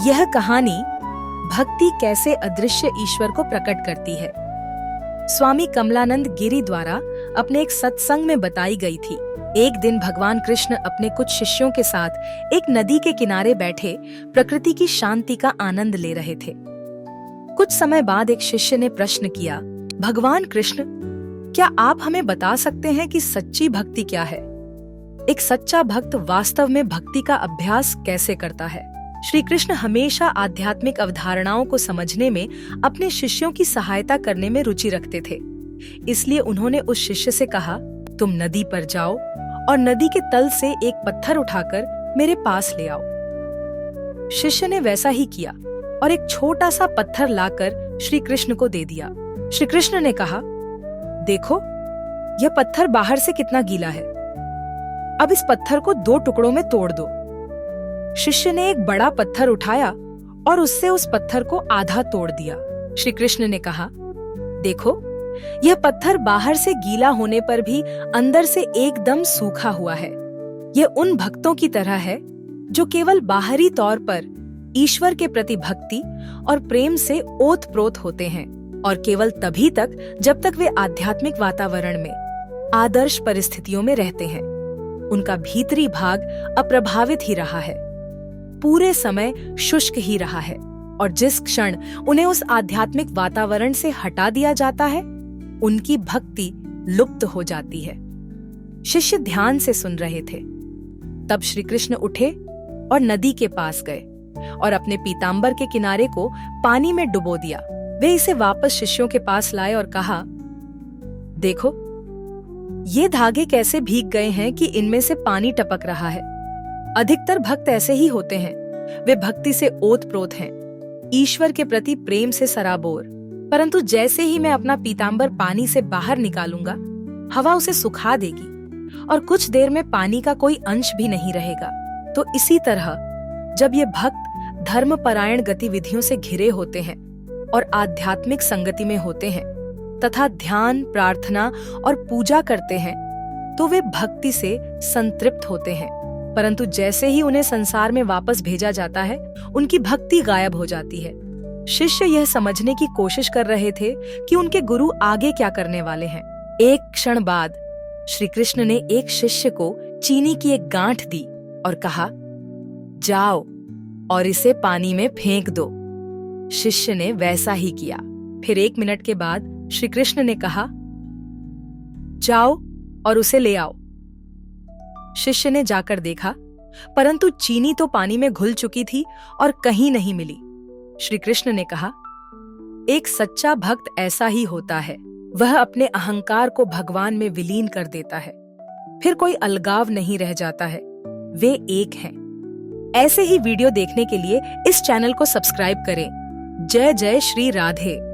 यह कहानी भक्ति कैसे अदृश्य ईश्वर को प्रकट करती है, स्वामी कमलानंद गिरी द्वारा अपने एक सत्संग में बताई गई थी। एक दिन भगवान कृष्ण अपने कुछ शिष्यों के साथ एक नदी के किनारे बैठे प्रकृति की शांति का आनंद ले रहे थे। कुछ समय बाद एक शिष्य ने प्रश्न किया, भगवान कृष्ण, क्या आप हमें बता सकते हैं कि सच्ची भक्ति क्या है? एक सच्चा भक्त वास्तव में भक्ति का अभ्यास कैसे करता है? श्री कृष्ण हमेशा आध्यात्मिक अवधारणाओं को समझने में अपने शिष्यों की सहायता करने में रुचि रखते थे। इसलिए उन्होंने उस शिष्य से कहा, तुम नदी पर जाओ और नदी के तल से एक पत्थर उठाकर मेरे पास ले आओ। शिष्य ने वैसा ही किया और एक छोटा सा पत्थर लाकर श्री कृष्ण को दे दिया। श्री कृष्ण ने कहा, देखो, यह पत्थर बाहर से कितना गीला है। अब इस पत्थर को 2 टुकड़ों में तोड़ दो। शिष्य ने एक बड़ा पत्थर उठाया और उससे उस पत्थर को आधा तोड़ दिया। श्री कृष्ण ने कहा, देखो, यह पत्थर बाहर से गीला होने पर भी अंदर से एकदम सूखा हुआ है। यह उन भक्तों की तरह है जो केवल बाहरी तौर पर ईश्वर के प्रति भक्ति और प्रेम से ओत-प्रोत होते हैं, और केवल तभी तक जब तक वे आध्यात्मिक वातावरण में आदर्श परिस्थितियों में रहते हैं। उनका भीतरी भाग अप्रभावित ही रहा है, पूरे समय शुष्क ही रहा है, और जिस क्षण उन्हें उस आध्यात्मिक वातावरण से हटा दिया जाता है, उनकी भक्ति लुप्त हो जाती है। शिष्य ध्यान से सुन रहे थे। तब श्री कृष्ण उठे और नदी के पास गए और अपने पीतांबर के किनारे को पानी में डुबो दिया। वे इसे वापस शिष्यों के पास लाए और कहा, देखो, ये धागे कैसे भीग गए हैं कि इनमें से पानी टपक रहा है। अधिकतर भक्त ऐसे ही होते हैं। वे भक्ति से ओत-प्रोत हैं, ईश्वर के प्रति प्रेम से सराबोर, परंतु जैसे ही मैं अपना पीतांबर पानी से बाहर निकालूंगा, हवा उसे सुखा देगी और कुछ देर में पानी का कोई अंश भी नहीं रहेगा। तो इसी तरह जब ये भक्त धर्मपरायण गतिविधियों से घिरे होते हैं और आध्यात्मिक संगति में होते हैं तथा ध्यान, प्रार्थना और पूजा करते हैं, तो वे भक्ति से संतृप्त होते हैं। परंतु जैसे ही उन्हें संसार में वापस भेजा जाता है, उनकी भक्ति गायब हो जाती है। शिष्य यह समझने की कोशिश कर रहे थे कि उनके गुरु आगे क्या करने वाले हैं। एक क्षण बाद श्री कृष्ण ने एक शिष्य को चीनी की एक गांठ दी और कहा, जाओ और इसे पानी में फेंक दो। शिष्य ने वैसा ही किया। फिर 1 मिनट के बाद श्री कृष्ण ने कहा, जाओ और उसे ले आओ। शिष्य ने जाकर देखा, परंतु चीनी तो पानी में घुल चुकी थी और कहीं नहीं मिली। श्री कृष्ण ने कहा, एक सच्चा भक्त ऐसा ही होता है। वह अपने अहंकार को भगवान में विलीन कर देता है। फिर कोई अलगाव नहीं रह जाता है, वे एक हैं। ऐसे ही वीडियो देखने के लिए इस चैनल को सब्सक्राइब करें। जय जय श्री राधे।